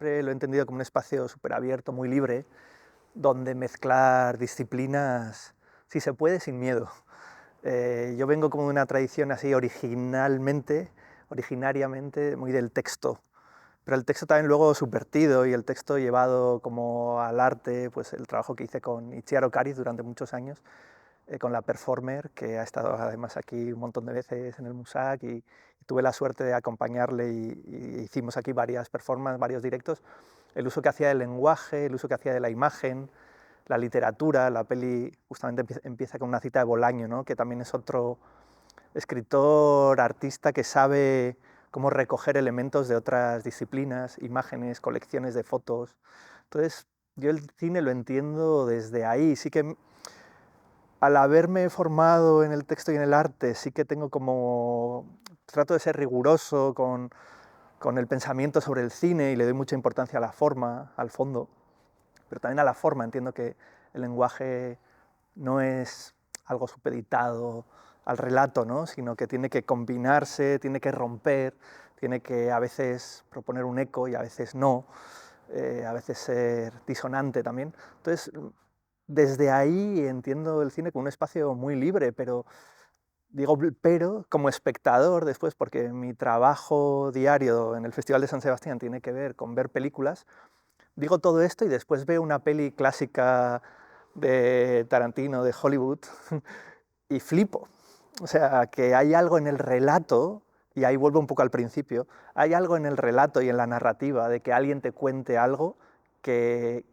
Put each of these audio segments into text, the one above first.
siempre lo he entendido como un espacio súper abierto, muy libre, donde mezclar disciplinas, si se puede, sin miedo. Yo vengo como de una tradición así originariamente, muy del texto, pero el texto también luego subvertido y el texto llevado como al arte, pues el trabajo que hice con Itziar Ocariz durante muchos años, con la Performer, que ha estado además aquí un montón de veces en el Musac y tuve la suerte de acompañarle y hicimos aquí varias performances, varios directos. El uso que hacía del lenguaje, el uso que hacía de la imagen, la literatura, la peli justamente empieza con una cita de Bolaño, ¿no? Que también es otro escritor, artista que sabe cómo recoger elementos de otras disciplinas, imágenes, colecciones de fotos. Entonces, yo el cine lo entiendo desde ahí. Sí que al haberme formado en el texto y en el arte, sí que tengo como... Trato de ser riguroso con el pensamiento sobre el cine y le doy mucha importancia a la forma, al fondo, pero también a la forma. Entiendo que el lenguaje no es algo supeditado al relato, ¿no? Sino que tiene que combinarse, tiene que romper, tiene que a veces proponer un eco y a veces no, a veces ser disonante también. Entonces, desde ahí entiendo el cine como un espacio muy libre, pero digo pero como espectador después, porque mi trabajo diario en el Festival de San Sebastián tiene que ver con ver películas, digo todo esto y después veo una peli clásica de Tarantino, de Hollywood, y flipo. O sea, que hay algo en el relato, y ahí vuelvo un poco al principio, hay algo en el relato y en la narrativa de que alguien te cuente algo que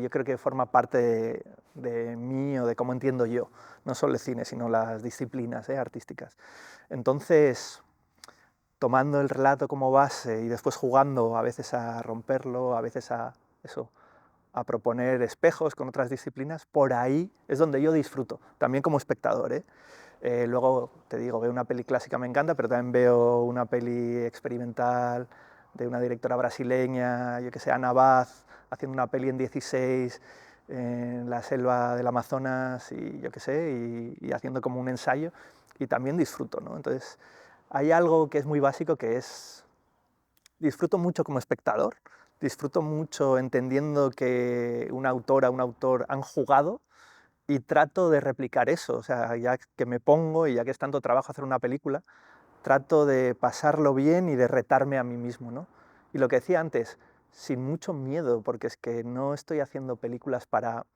yo creo que forma parte de mí o de cómo entiendo yo, no solo el cine, sino las disciplinas artísticas. Entonces, tomando el relato como base y después jugando a veces a romperlo, a veces a eso, a proponer espejos con otras disciplinas, por ahí es donde yo disfruto, también como espectador. Luego, te digo, veo una peli clásica, me encanta, pero también veo una peli experimental de una directora brasileña, yo que sé, Ana Vaz, haciendo una peli en 16 en la selva del Amazonas y yo que sé, y haciendo como un ensayo, y también disfruto, ¿no? Entonces, hay algo que es muy básico que es disfruto mucho como espectador, disfruto mucho entendiendo que una autora, un autor han jugado y trato de replicar eso, o sea, ya que me pongo y ya que es tanto trabajo hacer una película, trato de pasarlo bien y de retarme a mí mismo, ¿no? Y lo que decía antes, sin mucho miedo, porque es que no estoy haciendo películas para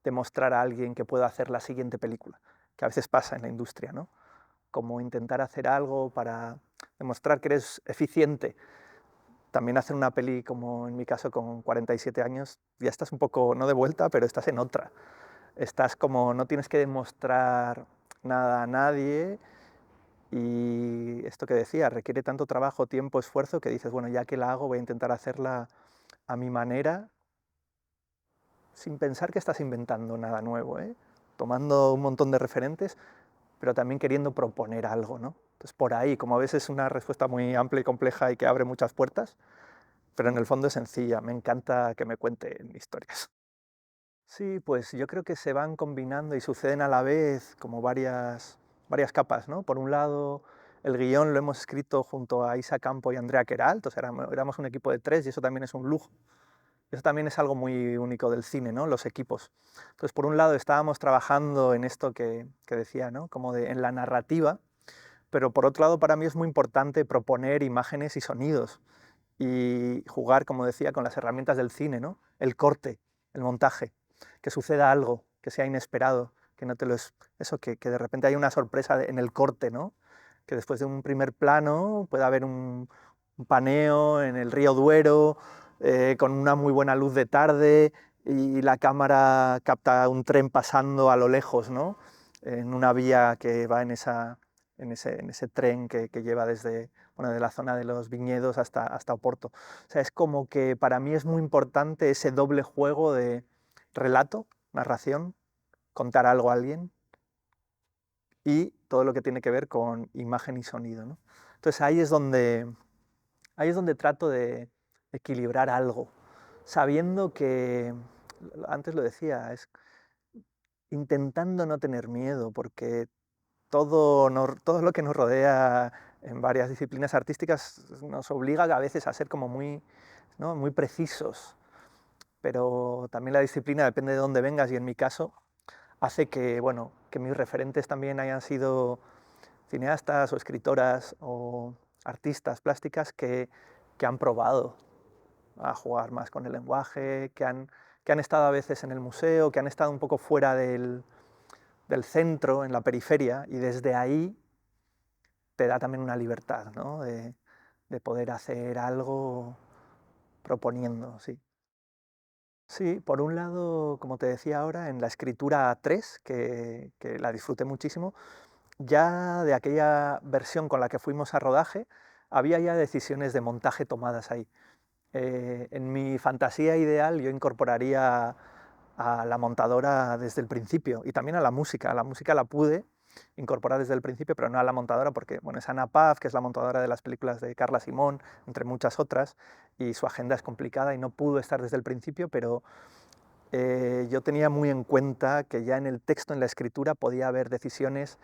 demostrar a alguien que puedo hacer la siguiente película, que a veces pasa en la industria, ¿no? Como intentar hacer algo para demostrar que eres eficiente. También hacer una peli, como en mi caso, con 47 años, ya estás un poco, no de vuelta, pero estás en otra. Estás como, no tienes que demostrar nada a nadie y esto que decía, requiere tanto trabajo, tiempo, esfuerzo, que dices, bueno, ya que la hago, voy a intentar hacerla a mi manera, sin pensar que estás inventando nada nuevo, ¿eh? Tomando un montón de referentes, pero también queriendo proponer algo, ¿no? Entonces, por ahí, como a veces es una respuesta muy amplia y compleja y que abre muchas puertas, pero en el fondo es sencilla, me encanta que me cuenten historias. Sí, pues yo creo que se van combinando y suceden a la vez como varias capas, ¿no? Por un lado, el guión lo hemos escrito junto a Isa Campo y Andrea Queralt, o sea, éramos un equipo de tres y eso también es un lujo. Eso también es algo muy único del cine, ¿no? Los equipos. Entonces, por un lado, estábamos trabajando en esto que decía, ¿no? Como en la narrativa, pero por otro lado, para mí es muy importante proponer imágenes y sonidos y jugar, como decía, con las herramientas del cine, ¿no? El corte, el montaje, que suceda algo, que sea inesperado, que no te lo es, eso, que de repente hay una sorpresa en el corte, ¿no? Que después de un primer plano pueda haber un paneo en el río Duero, con una muy buena luz de tarde y la cámara capta un tren pasando a lo lejos, ¿no? En una vía que va en ese tren que lleva desde, bueno, de la zona de los viñedos hasta Oporto. O sea, es como que para mí es muy importante ese doble juego de relato, narración, contar algo a alguien y todo lo que tiene que ver con imagen y sonido, ¿no? Entonces ahí es donde trato de equilibrar algo, sabiendo que, antes lo decía, es intentando no tener miedo, porque todo lo que nos rodea en varias disciplinas artísticas nos obliga a veces a ser como muy, ¿no?, muy precisos, pero también la disciplina depende de dónde vengas y en mi caso hace que, bueno, que mis referentes también hayan sido cineastas o escritoras o artistas plásticas que han probado a jugar más con el lenguaje, que han estado a veces en el museo, que han estado un poco fuera del centro, en la periferia, y desde ahí te da también una libertad, ¿no?, de poder hacer algo proponiendo, sí. Sí, por un lado, como te decía ahora, en la escritura 3, que la disfruté muchísimo, ya de aquella versión con la que fuimos a rodaje, había ya decisiones de montaje tomadas ahí. En mi fantasía ideal yo incorporaría a la montadora desde el principio y también a la música. La música la pude incorporar desde el principio, pero no a la montadora porque, bueno, es Anna Paz, que es la montadora de las películas de Carla Simón, entre muchas otras, y su agenda es complicada y no pudo estar desde el principio, pero yo tenía muy en cuenta que ya en el texto, en la escritura, podía haber decisiones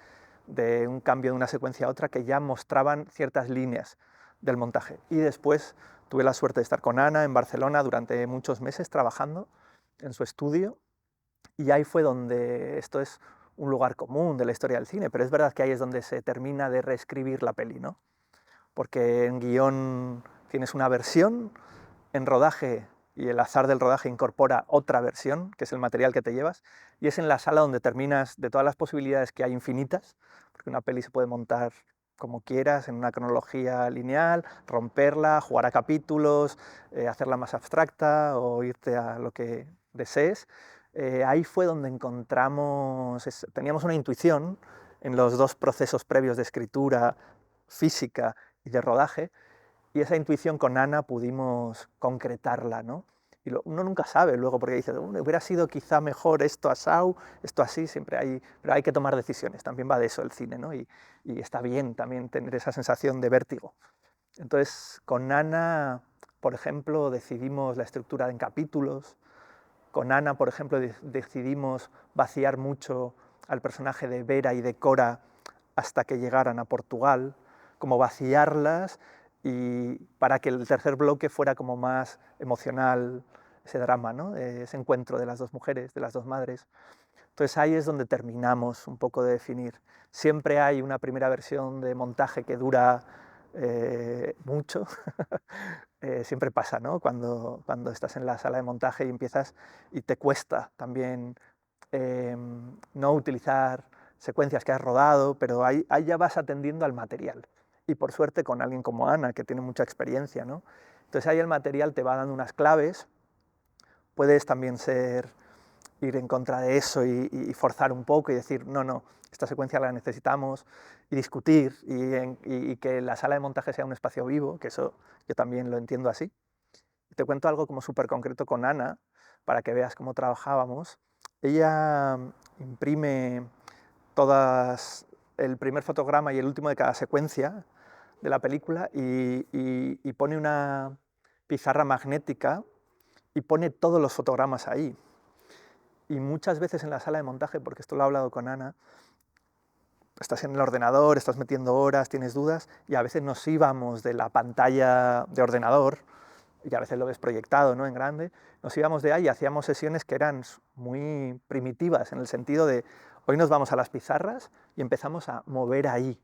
de un cambio de una secuencia a otra que ya mostraban ciertas líneas del montaje. Y después tuve la suerte de estar con Ana en Barcelona durante muchos meses trabajando en su estudio y ahí fue donde, esto es un lugar común de la historia del cine, pero es verdad que ahí es donde se termina de reescribir la peli, ¿no? Porque en guión tienes una versión, en rodaje y el azar del rodaje incorpora otra versión, que es el material que te llevas, y es en la sala donde terminas de todas las posibilidades que hay infinitas, porque una peli se puede montar como quieras, en una cronología lineal, romperla, jugar a capítulos, hacerla más abstracta o irte a lo que desees. Ahí fue donde encontramos, teníamos una intuición en los dos procesos previos de escritura física y de rodaje, y esa intuición con Ana pudimos concretarla, ¿no? Y uno nunca sabe luego, porque dice, hubiera sido quizá mejor esto asau, esto así, siempre hay, pero hay que tomar decisiones, también va de eso el cine, ¿no? Y está bien también tener esa sensación de vértigo. Entonces, con Ana, por ejemplo, decidimos la estructura en capítulos, con Ana, por ejemplo, decidimos vaciar mucho al personaje de Vera y de Cora hasta que llegaran a Portugal, como vaciarlas y para que el tercer bloque fuera como más emocional, ese drama, ¿no?, ese encuentro de las dos mujeres, de las dos madres. Entonces ahí es donde terminamos un poco de definir. Siempre hay una primera versión de montaje que dura mucho. Siempre pasa, ¿no?, cuando estás en la sala de montaje y empiezas y te cuesta también no utilizar secuencias que has rodado, pero ahí ya vas atendiendo al material. Y por suerte con alguien como Ana, que tiene mucha experiencia, ¿no? Entonces ahí el material te va dando unas claves, puedes también ir en contra de eso y forzar un poco y decir, no, no, esta secuencia la necesitamos, y discutir, y que la sala de montaje sea un espacio vivo, que eso yo también lo entiendo así. Te cuento algo como súper concreto con Ana, para que veas cómo trabajábamos. Ella imprime todas, el primer fotograma y el último de cada secuencia de la película y pone una pizarra magnética y pone todos los fotogramas ahí. Y muchas veces en la sala de montaje, porque esto lo he hablado con Ana, estás en el ordenador, estás metiendo horas, tienes dudas, y a veces nos íbamos de la pantalla de ordenador, y a veces lo ves proyectado, ¿no?, en grande, nos íbamos de ahí y hacíamos sesiones que eran muy primitivas, en el sentido de, hoy nos vamos a las pizarras y empezamos a mover ahí.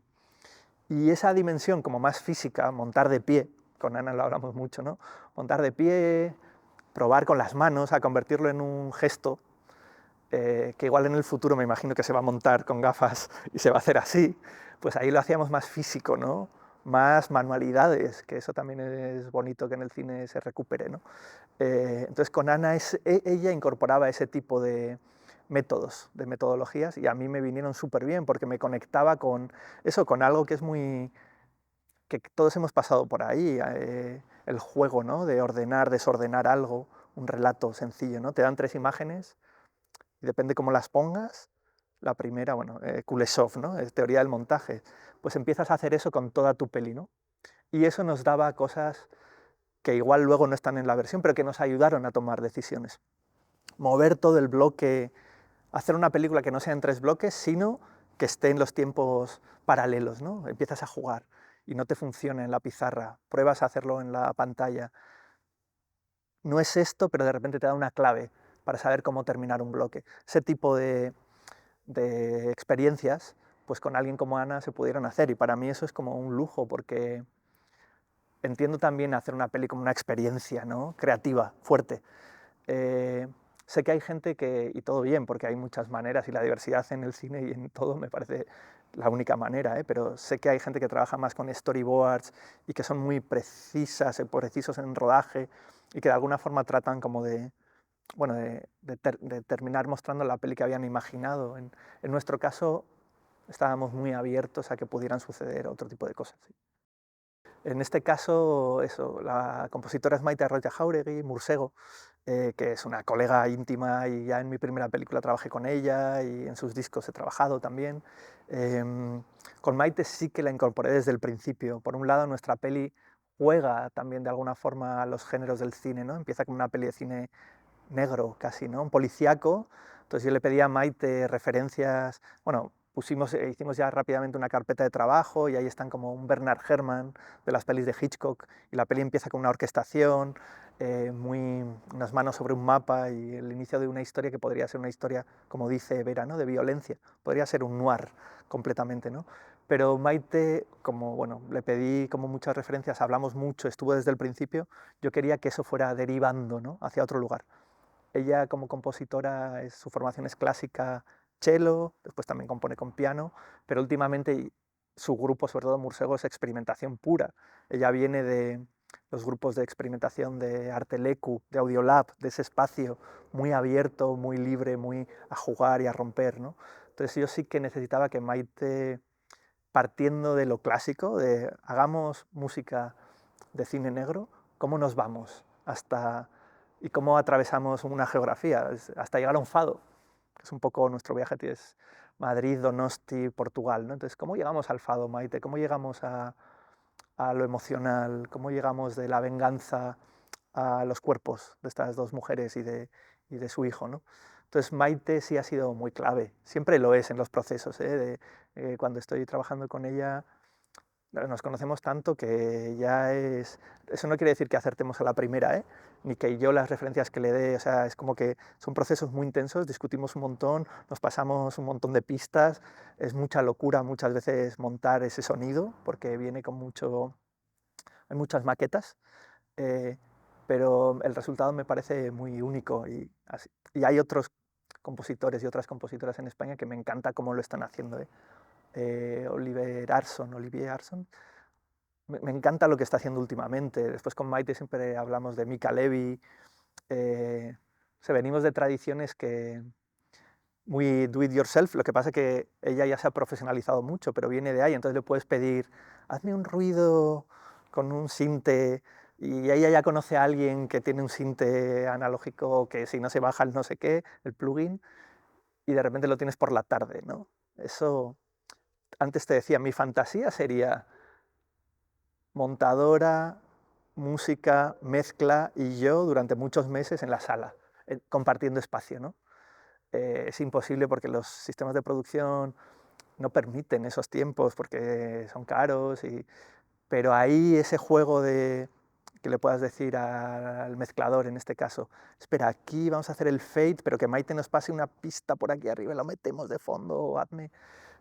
Y esa dimensión como más física, montar de pie, con Ana lo hablamos mucho, ¿no?, montar de pie, probar con las manos a convertirlo en un gesto, que igual en el futuro me imagino que se va a montar con gafas y se va a hacer así, pues ahí lo hacíamos más físico, ¿no?, más manualidades, que eso también es bonito que en el cine se recupere, ¿no? Entonces con Ana ella incorporaba ese tipo de métodos, de metodologías, y a mí me vinieron súper bien porque me conectaba con eso, con algo que es muy, que todos hemos pasado por ahí, el juego, ¿no?, de ordenar, desordenar algo, un relato sencillo, ¿no? Te dan tres imágenes y depende cómo las pongas, la primera, bueno, Kuleshov, ¿no?, es teoría del montaje, pues empiezas a hacer eso con toda tu peli, ¿no? Y eso nos daba cosas que igual luego no están en la versión, pero que nos ayudaron a tomar decisiones. Mover todo el bloque, hacer una película que no sea en tres bloques, sino que esté en los tiempos paralelos, ¿no? Empiezas a jugar. y no te funciona en la pizarra, pruebas a hacerlo en la pantalla. No es esto, pero de repente te da una clave para saber cómo terminar un bloque. Ese tipo de experiencias, pues con alguien como Ana se pudieron hacer, y para mí eso es como un lujo, porque entiendo también hacer una peli como una experiencia, ¿no?, creativa, fuerte. Eh, Sé que hay gente que, y todo bien, porque hay muchas maneras y la diversidad en el cine y en todo me parece la única manera, pero sé que hay gente que trabaja más con storyboards y que son muy precisas, precisos en rodaje y que de alguna forma tratan como de, bueno, de terminar mostrando la peli que habían imaginado. En nuestro caso estábamos muy abiertos a que pudieran suceder otro tipo de cosas. Sí. En este caso, eso, la compositora es Maite Arroyo Jáuregui, Mursego, que es una colega íntima, y ya en mi primera película trabajé con ella y en sus discos he trabajado también. Con Maite sí que la incorporé desde el principio. Por un lado, nuestra peli juega también de alguna forma a los géneros del cine, ¿no? Empieza como una peli de cine negro casi, ¿no?, un policíaco. Entonces yo le pedí a Maite referencias, bueno, hicimos ya rápidamente una carpeta de trabajo y ahí están como un Bernard Herrmann de las pelis de Hitchcock, y la peli empieza con una orquestación, unas manos sobre un mapa y el inicio de una historia que podría ser una historia, como dice Vera, ¿no?, de violencia, podría ser un noir completamente, ¿no? Pero Maite, como bueno, le pedí como muchas referencias, hablamos mucho, estuvo desde el principio, yo quería que eso fuera derivando, ¿no?, hacia otro lugar. Ella como compositora, su formación es clásica, cello, después también compone con piano, pero últimamente su grupo, sobre todo Mursego, es experimentación pura. Ella viene de los grupos de experimentación de Arte Leku, de Audiolab, de ese espacio muy abierto, muy libre, muy a jugar y a romper, ¿no? Entonces yo sí que necesitaba que Maite, partiendo de lo clásico, de hagamos música de cine negro, ¿cómo nos vamos hasta y cómo atravesamos una geografía hasta llegar a un fado, que es un poco nuestro viaje, es Madrid, Donosti, Portugal, ¿no? Entonces, ¿cómo llegamos al fado, Maite? ¿Cómo llegamos a lo emocional? ¿Cómo llegamos de la venganza a los cuerpos de estas dos mujeres y de su hijo, ¿no? Entonces, Maite sí ha sido muy clave, siempre lo es en los procesos, cuando estoy trabajando con ella, nos conocemos tanto que ya es... Eso no quiere decir que acertemos a la primera, ni que yo las referencias que le dé, o sea, es como que son procesos muy intensos, discutimos un montón, nos pasamos un montón de pistas, es mucha locura muchas veces montar ese sonido, porque viene con mucho... Hay muchas maquetas, eh, pero el resultado me parece muy único, y hay otros compositores y otras compositoras en España que me encanta cómo lo están haciendo, Olivier Arson, me encanta lo que está haciendo últimamente. Después con Maite siempre hablamos de Mika Levi. Venimos de tradiciones que muy do it yourself, lo que pasa es que ella ya se ha profesionalizado mucho, pero viene de ahí, entonces le puedes pedir, hazme un ruido con un sinte, y ella ya conoce a alguien que tiene un sinte analógico que si no se baja el no sé qué, el plugin, y de repente lo tienes por la tarde, ¿no? Eso, antes te decía, mi fantasía sería montadora, música, mezcla y yo durante muchos meses en la sala, compartiendo espacio, ¿no? Es imposible porque los sistemas de producción no permiten esos tiempos porque son caros, pero ahí ese juego de que le puedas decir al mezclador, en este caso, espera, aquí vamos a hacer el fade, pero que Maite nos pase una pista por aquí arriba y lo metemos de fondo, o hazme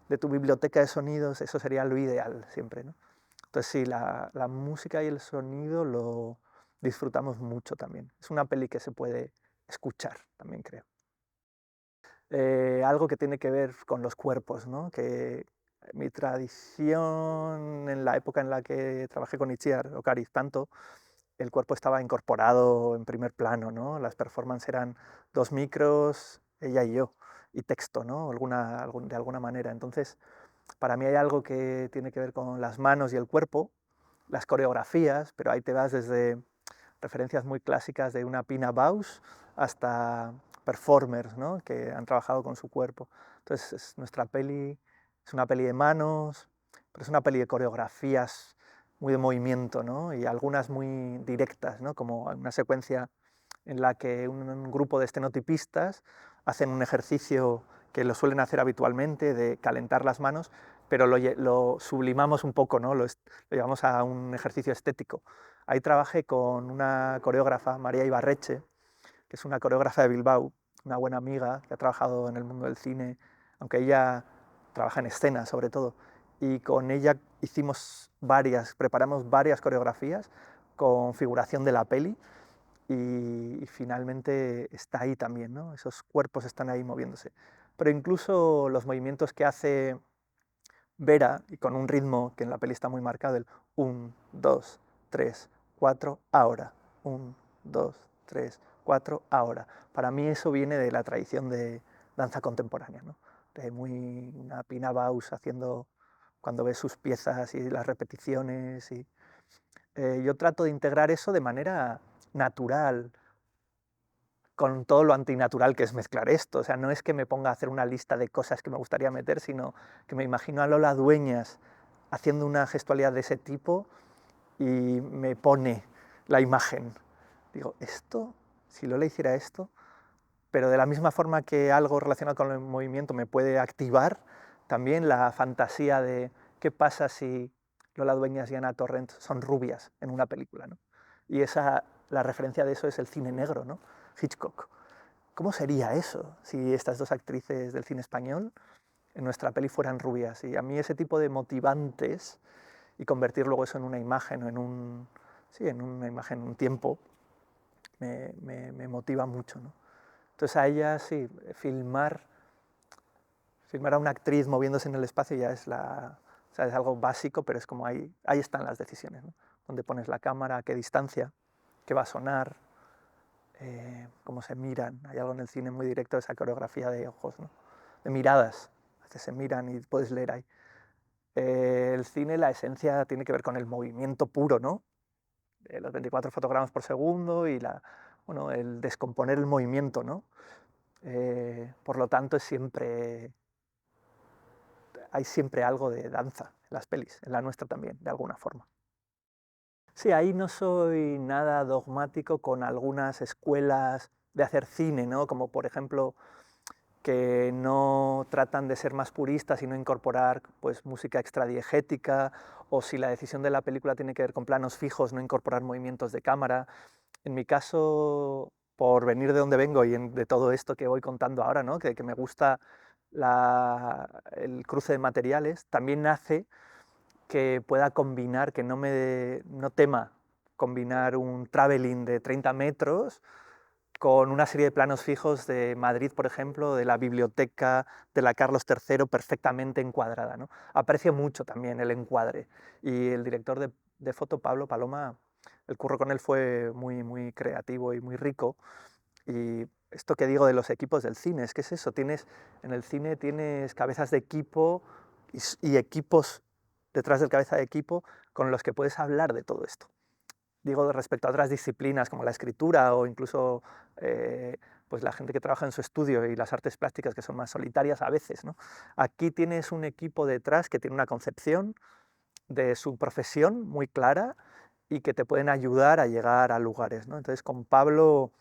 de tu biblioteca de sonidos, eso sería lo ideal siempre, ¿no? Entonces sí, la música y el sonido lo disfrutamos mucho también. Es una peli que se puede escuchar también, creo. Algo que tiene que ver con los cuerpos, ¿no? Que mi tradición en la época en la que trabajé con Itziar Ocariz tanto, el cuerpo estaba incorporado en primer plano, ¿no? Las performances eran 2 micros, ella y yo, y texto, ¿no? De alguna manera. Entonces, para mí hay algo que tiene que ver con las manos y el cuerpo, las coreografías, pero ahí te vas desde referencias muy clásicas de una Pina Bausch hasta performers, ¿no?, que han trabajado con su cuerpo. Entonces, nuestra peli es una peli de manos, pero es una peli de coreografías muy de movimiento, ¿no?, y algunas muy directas, ¿no?, como una secuencia en la que un grupo de estenotipistas hacen un ejercicio que lo suelen hacer habitualmente de calentar las manos, pero lo sublimamos un poco, ¿no? Lo llevamos a un ejercicio estético. Ahí trabajé con una coreógrafa, María Ibarreche, que es una coreógrafa de Bilbao, una buena amiga que ha trabajado en el mundo del cine, aunque ella trabaja en escena sobre todo, y con ella preparamos varias coreografías con figuración de la peli y finalmente está ahí también, ¿no? Esos cuerpos están ahí moviéndose. Pero incluso los movimientos que hace Vera, y con un ritmo que en la peli está muy marcado, el 1, 2, 3, 4, ahora. 1, 2, 3, 4, ahora. Para mí eso viene de la tradición de danza contemporánea, ¿no? De una Pina Bausch haciendo, cuando ves sus piezas y las repeticiones. Yo trato de integrar eso de manera natural, con todo lo antinatural que es mezclar esto. O sea, no es que me ponga a hacer una lista de cosas que me gustaría meter, sino que me imagino a Lola Dueñas haciendo una gestualidad de ese tipo y me pone la imagen. Digo, esto, si Lola hiciera esto, pero de la misma forma que algo relacionado con el movimiento me puede activar, también la fantasía de qué pasa si Lola Dueñas y Ana Torrent son rubias en una película, ¿no? Y la referencia de eso es el cine negro, ¿no? Hitchcock. ¿Cómo sería eso si estas dos actrices del cine español en nuestra peli fueran rubias? Y a mí ese tipo de motivantes y convertir luego eso en una imagen o en una imagen, un tiempo, me motiva mucho, ¿no? Entonces a ella sí, filmar a una actriz moviéndose en el espacio ya o sea, es algo básico, pero es como ahí están las decisiones, ¿no? Dónde pones la cámara, a qué distancia, qué va a sonar, cómo se miran. Hay algo en el cine muy directo de esa coreografía de ojos, ¿no? De miradas. A veces se miran y puedes leer ahí. El cine, la esencia tiene que ver con el movimiento puro, ¿no? Los 24 fotogramas por segundo y bueno, el descomponer el movimiento, ¿no? Por lo tanto, hay siempre algo de danza en las pelis, en la nuestra también, de alguna forma. Sí, ahí no soy nada dogmático con algunas escuelas de hacer cine, ¿no? Como por ejemplo que no tratan de ser más puristas y no incorporar pues, música extradiegética, o si la decisión de la película tiene que ver con planos fijos, no incorporar movimientos de cámara. En mi caso, por venir de donde vengo y de todo esto que voy contando ahora, ¿no? que me gusta el cruce de materiales, también hace que pueda combinar, que no tema combinar un traveling de 30 metros con una serie de planos fijos de Madrid, por ejemplo, de la biblioteca de la Carlos III perfectamente encuadrada, ¿no? Aprecio mucho también el encuadre. Y el director de foto, Pablo Paloma, el curro con él fue muy, muy creativo y muy rico. Y esto que digo de los equipos del cine, es que es eso, en el cine tienes cabezas de equipo y equipos detrás del cabeza de equipo con los que puedes hablar de todo esto. Digo respecto a otras disciplinas como la escritura o incluso pues la gente que trabaja en su estudio y las artes plásticas que son más solitarias a veces, ¿no? Aquí tienes un equipo detrás que tiene una concepción de su profesión muy clara y que te pueden ayudar a llegar a lugares, ¿no? Entonces con Pablo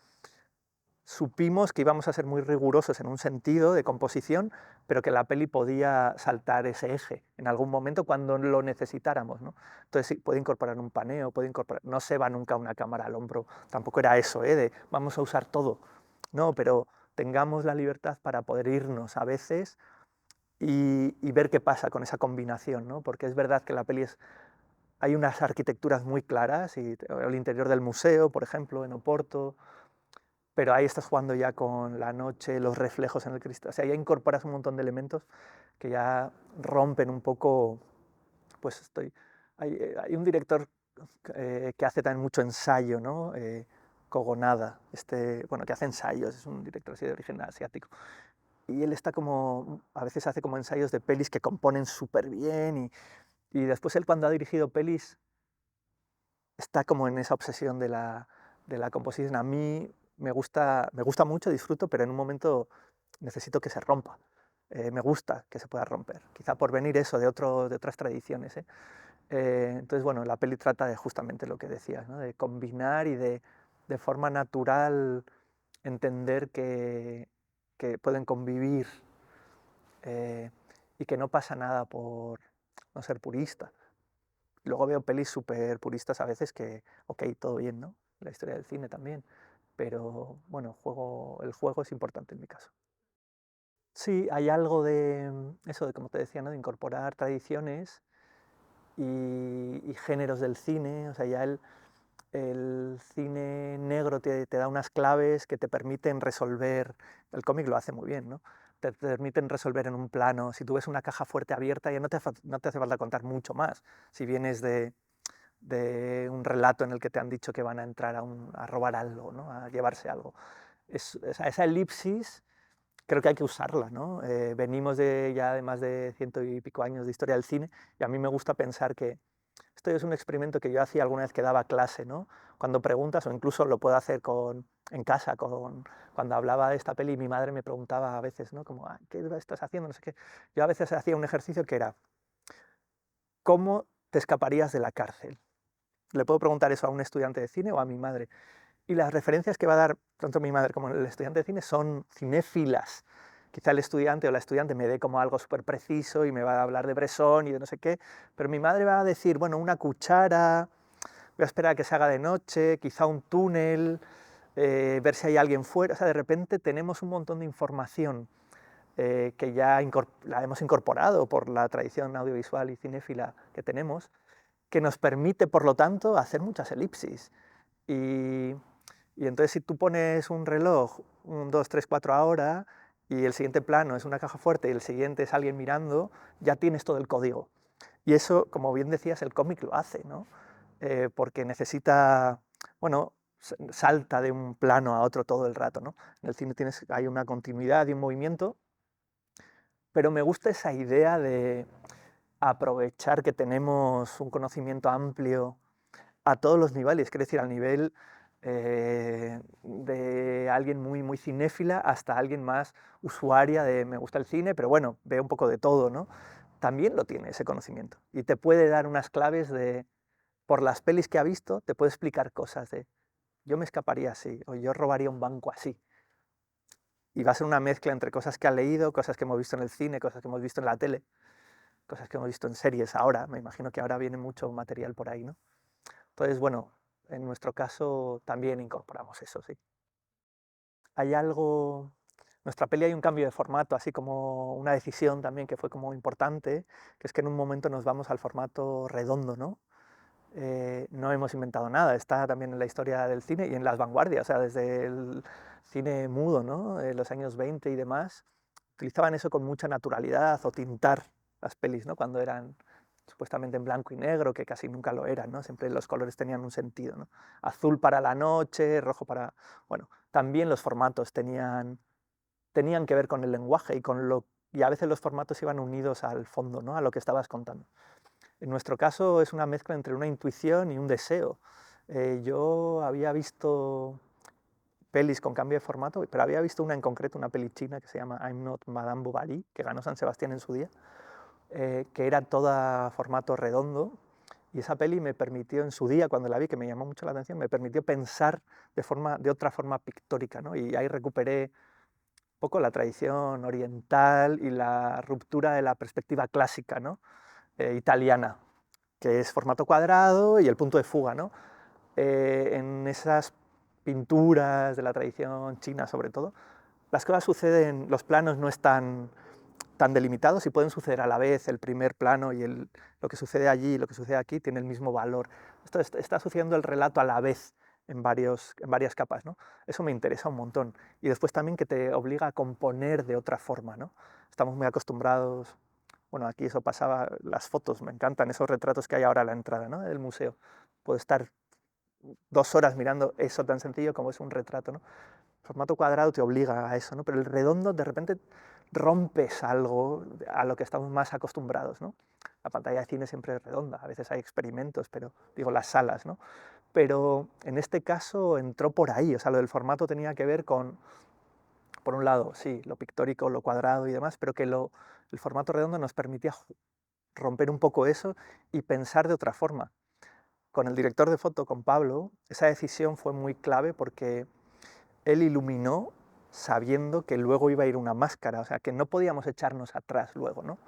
supimos que íbamos a ser muy rigurosos en un sentido de composición, pero que la peli podía saltar ese eje en algún momento cuando lo necesitáramos, ¿no? Entonces sí, puede incorporar un paneo, no se va nunca una cámara al hombro, tampoco era eso, de vamos a usar todo, no, pero tengamos la libertad para poder irnos a veces y ver qué pasa con esa combinación, ¿no? Porque es verdad que la peli hay unas arquitecturas muy claras, y el interior del museo, por ejemplo, en Oporto, pero ahí estás jugando ya con la noche, los reflejos en el cristal, o sea, ya incorporas un montón de elementos que ya rompen un poco, pues hay un director que hace también mucho ensayo, ¿no? Kogonada, bueno, que hace ensayos, es un director así de origen asiático, y él está como, a veces hace como ensayos de pelis que componen súper bien, y después él cuando ha dirigido pelis está como en esa obsesión de la composición. A mí me gusta mucho, disfruto, pero en un momento necesito que se rompa. Me gusta que se pueda romper, quizá por venir eso de otras tradiciones. Entonces, bueno, la peli trata de justamente lo que decías, ¿no? De combinar y de forma natural entender que pueden convivir. eh, y que no pasa nada por no ser purista. Luego veo pelis súper puristas a veces que, ok, todo bien, ¿no? La historia del cine también, pero bueno, el juego es importante en mi caso. Sí, hay algo de eso, de como te decía, ¿no? De incorporar tradiciones y géneros del cine, o sea, ya el cine negro te da unas claves que te permiten resolver, el cómic lo hace muy bien, ¿no? Te permiten resolver en un plano, si tú ves una caja fuerte abierta ya no te hace falta contar mucho más, si vienes de un relato en el que te han dicho que van a entrar a robar algo, ¿no? A llevarse algo. Esa elipsis creo que hay que usarla, ¿no? Venimos ya de más de ciento y pico años de historia del cine y a mí me gusta pensar que esto es un experimento que yo hacía alguna vez que daba clase, ¿no? Cuando preguntas, o incluso lo puedo hacer en casa, cuando hablaba de esta peli, mi madre me preguntaba a veces, ¿no? Como, "Ah, ¿qué estás haciendo?". No sé qué. Yo a veces hacía un ejercicio que era, ¿cómo te escaparías de la cárcel? Le puedo preguntar eso a un estudiante de cine o a mi madre. Y las referencias que va a dar tanto mi madre como el estudiante de cine son cinéfilas. Quizá el estudiante o la estudiante me dé como algo súper preciso y me va a hablar de Bresson y de no sé qué, pero mi madre va a decir, bueno, una cuchara, voy a esperar a que se haga de noche, quizá un túnel, ver si hay alguien fuera. O sea, de repente tenemos un montón de información que ya la hemos incorporado por la tradición audiovisual y cinéfila que tenemos, que nos permite, por lo tanto, hacer muchas elipsis. Y, y entonces si tú pones un reloj, 1, 2, 3, 4 ahora, y el siguiente plano es una caja fuerte y el siguiente es alguien mirando, ya tienes todo el código. Y eso, como bien decías, el cómic lo hace, ¿no? Porque necesita, bueno, salta de un plano a otro todo el rato, ¿no? En el cine hay una continuidad y un movimiento, pero me gusta esa idea de aprovechar que tenemos un conocimiento amplio a todos los niveles, quiero decir, al nivel de alguien muy cinéfila hasta alguien más usuaria de me gusta el cine, pero bueno, veo un poco de todo, ¿no? También lo tiene ese conocimiento y te puede dar unas claves por las pelis que ha visto, te puede explicar cosas de yo me escaparía así o yo robaría un banco así. Y va a ser una mezcla entre cosas que ha leído, cosas que hemos visto en el cine, cosas que hemos visto en la tele, cosas que hemos visto en series ahora. Me imagino que ahora viene mucho material por ahí, ¿no? Entonces, bueno, en nuestro caso también incorporamos eso, sí. Hay algo, en nuestra peli hay un cambio de formato, así como una decisión también que fue como importante, que es que en un momento nos vamos al formato redondo, ¿no? No hemos inventado nada, está también en la historia del cine y en las vanguardias, o sea, desde el cine mudo, ¿no? En los años 20 y demás, utilizaban eso con mucha naturalidad o tintar las pelis, ¿no? Cuando eran supuestamente en blanco y negro, que casi nunca lo eran, ¿no? Siempre los colores tenían un sentido, ¿no? Azul para la noche, rojo para... Bueno, también los formatos tenían que ver con el lenguaje y a veces los formatos iban unidos al fondo, ¿no? A lo que estabas contando. En nuestro caso es una mezcla entre una intuición y un deseo. Yo había visto pelis con cambio de formato, pero había visto una en concreto, una peli china que se llama I'm Not Madame Bovary, que ganó San Sebastián en su día, que era toda formato redondo, y esa peli me permitió en su día, cuando la vi, que me llamó mucho la atención, me permitió pensar de otra forma pictórica, ¿no? Y ahí recuperé un poco la tradición oriental y la ruptura de la perspectiva clásica, ¿no? Italiana, que es formato cuadrado y el punto de fuga, ¿no? En esas pinturas de la tradición china, sobre todo, las cosas suceden, los planos no están tan delimitados y pueden suceder a la vez, el primer plano y lo que sucede allí y lo que sucede aquí tiene el mismo valor. Esto está sucediendo el relato a la vez en varias capas, ¿no? Eso me interesa un montón. Y después también que te obliga a componer de otra forma, ¿no? Estamos muy acostumbrados, bueno, aquí eso pasaba, las fotos, me encantan esos retratos que hay ahora a la entrada, ¿no? Del museo. Puedo estar 2 horas mirando eso tan sencillo como es un retrato, ¿no? El formato cuadrado te obliga a eso, ¿no? Pero el redondo de repente rompes algo a lo que estamos más acostumbrados, ¿no? La pantalla de cine siempre es redonda, a veces hay experimentos, pero digo las salas, ¿no? Pero en este caso entró por ahí, o sea, lo del formato tenía que ver con, por un lado, sí, lo pictórico, lo cuadrado y demás, pero que el formato redondo nos permitía romper un poco eso y pensar de otra forma. Con el director de foto, con Pablo, esa decisión fue muy clave porque él iluminó sabiendo que luego iba a ir una máscara, o sea, que no podíamos echarnos atrás luego, ¿no?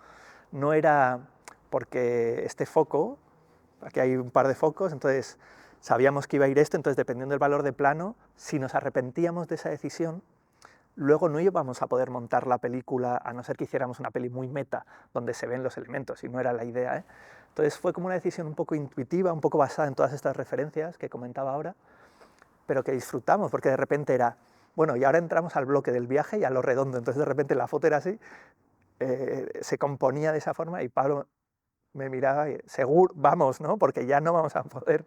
no era porque este foco, aquí hay un par de focos, entonces sabíamos que iba a ir esto, entonces dependiendo del valor de plano, si nos arrepentíamos de esa decisión, luego no íbamos a poder montar la película, a no ser que hiciéramos una peli muy meta, donde se ven los elementos, y no era la idea, ¿eh? Entonces fue como una decisión un poco intuitiva, un poco basada en todas estas referencias que comentaba ahora, pero que disfrutamos, porque de repente era, bueno, y ahora entramos al bloque del viaje y a lo redondo, entonces de repente la foto era así, se componía de esa forma y Pablo me miraba y, seguro, vamos, ¿no? Porque ya no vamos a poder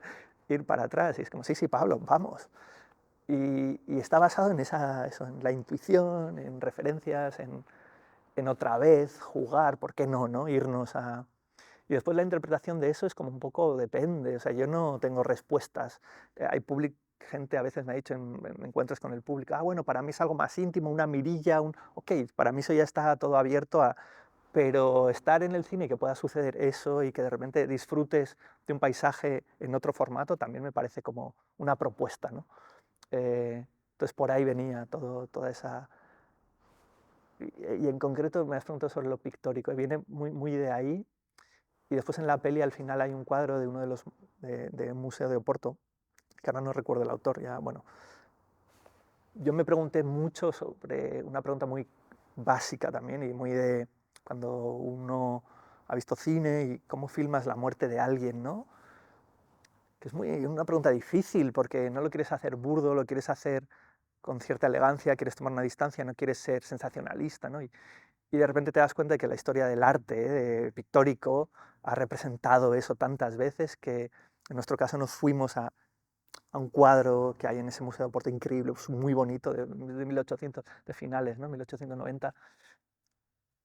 ir para atrás. Y es como, sí, sí, Pablo, vamos. Y está basado en eso, en la intuición, en referencias, en otra vez jugar, ¿por qué no, no? Irnos a... Y después la interpretación de eso es como un poco depende, o sea, yo no tengo respuestas. Hay gente a veces me ha dicho en encuentros con el público, ah, bueno, para mí es algo más íntimo, una mirilla, ok, para mí eso ya está todo abierto a... Pero estar en el cine y que pueda suceder eso y que de repente disfrutes de un paisaje en otro formato también me parece como una propuesta, ¿no? Entonces por ahí venía toda esa... Y en concreto me has preguntado sobre lo pictórico, y viene muy de ahí. Y después en la peli al final hay un cuadro de uno de los de un museo de Oporto, que ahora no recuerdo el autor, ya, bueno. Yo me pregunté mucho sobre una pregunta muy básica también y muy de cuando uno ha visto cine y cómo filmas la muerte de alguien, ¿no? Que es una pregunta difícil porque no lo quieres hacer burdo, lo quieres hacer con cierta elegancia, quieres tomar una distancia, no quieres ser sensacionalista, ¿no? Y de repente te das cuenta de que la historia del arte pictórico ha representado eso tantas veces que en nuestro caso nos fuimos a un cuadro que hay en ese Museo de Oporto increíble, pues, muy bonito, de 1800, de finales, ¿no? 1890,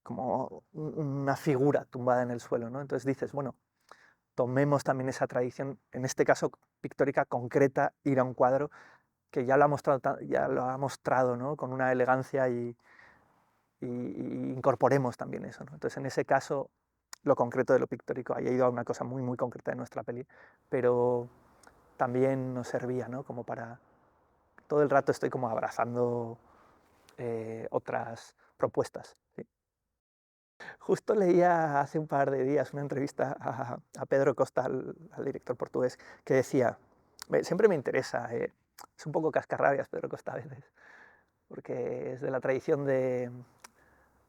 como una figura tumbada en el suelo, ¿no? Entonces dices, bueno, tomemos también esa tradición, en este caso pictórica concreta, ir a un cuadro que ya lo ha mostrado, ¿no? Con una elegancia y incorporemos también eso, ¿no? Entonces en ese caso, lo concreto de lo pictórico, ahí ha ido a una cosa muy concreta de nuestra peli, pero también nos servía, ¿no? Como para... Todo el rato estoy como abrazando otras propuestas. ¿Sí? Justo leía hace un par de días una entrevista a Pedro Costa, al director portugués, que decía, siempre me interesa, es un poco cascarrabias Pedro Costa a veces, porque es de la tradición de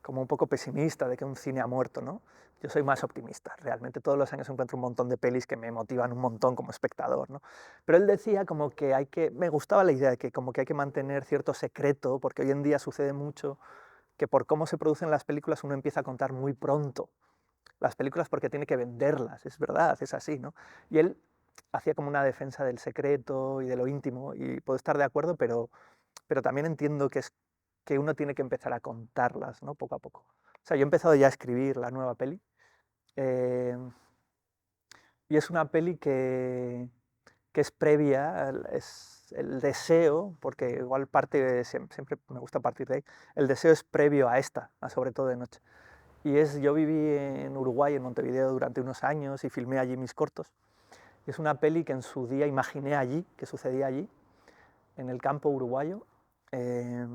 como un poco pesimista de que un cine ha muerto, ¿no? Yo soy más optimista, realmente todos los años encuentro un montón de pelis que me motivan un montón como espectador, ¿no? Pero él decía como que me gustaba la idea de que como que hay que mantener cierto secreto, porque hoy en día sucede mucho que por cómo se producen las películas uno empieza a contar muy pronto las películas porque tiene que venderlas, es verdad, es así, ¿no? Y él hacía como una defensa del secreto y de lo íntimo, y puedo estar de acuerdo, pero también entiendo que uno tiene que empezar a contarlas, ¿no? Poco a poco. O sea, yo he empezado ya a escribir la nueva peli, eh, y es una peli que es previa, es el deseo, porque igual siempre me gusta partir de ahí, el deseo es previo a esta, a Sobre todo de noche. Y yo viví en Uruguay, en Montevideo, durante unos años y filmé allí mis cortos. Y es una peli que en su día imaginé allí, que sucedía allí, en el campo uruguayo, eh,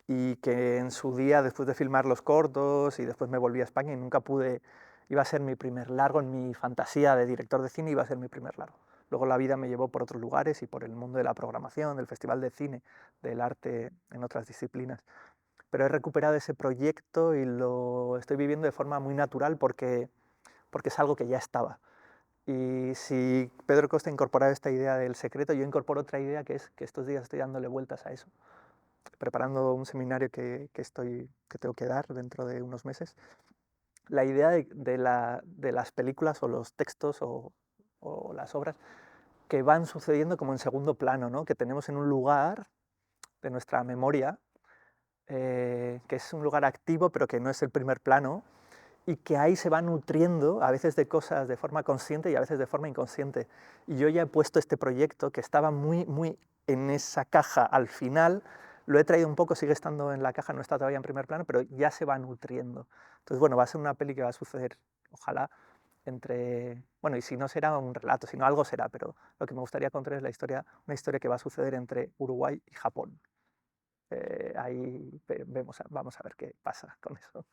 y que en su día, después de filmar los cortos y después me volví a España y nunca pude, iba a ser mi primer largo, en mi fantasía de director de cine iba a ser mi primer largo. Luego la vida me llevó por otros lugares y por el mundo de la programación, del festival de cine, del arte en otras disciplinas. Pero he recuperado ese proyecto y lo estoy viviendo de forma muy natural porque es algo que ya estaba. Y si Pedro Costa incorporaba esta idea del secreto, yo incorporo otra idea que es que estos días estoy dándole vueltas a eso, preparando un seminario que tengo que dar dentro de unos meses. La idea de las películas o los textos o las obras que van sucediendo como en segundo plano, ¿no? Que tenemos en un lugar de nuestra memoria, que es un lugar activo pero que no es el primer plano, y que ahí se va nutriendo a veces de cosas de forma consciente y a veces de forma inconsciente. Y yo ya he puesto este proyecto que estaba muy en esa caja al final, lo he traído un poco, sigue estando en la caja, no está todavía en primer plano, pero ya se va nutriendo. Entonces, bueno, va a ser una peli que va a suceder, ojalá, bueno, y si no será un relato, si no algo será, pero lo que me gustaría contar es una historia que va a suceder entre Uruguay y Japón. Ahí vamos a ver qué pasa con eso.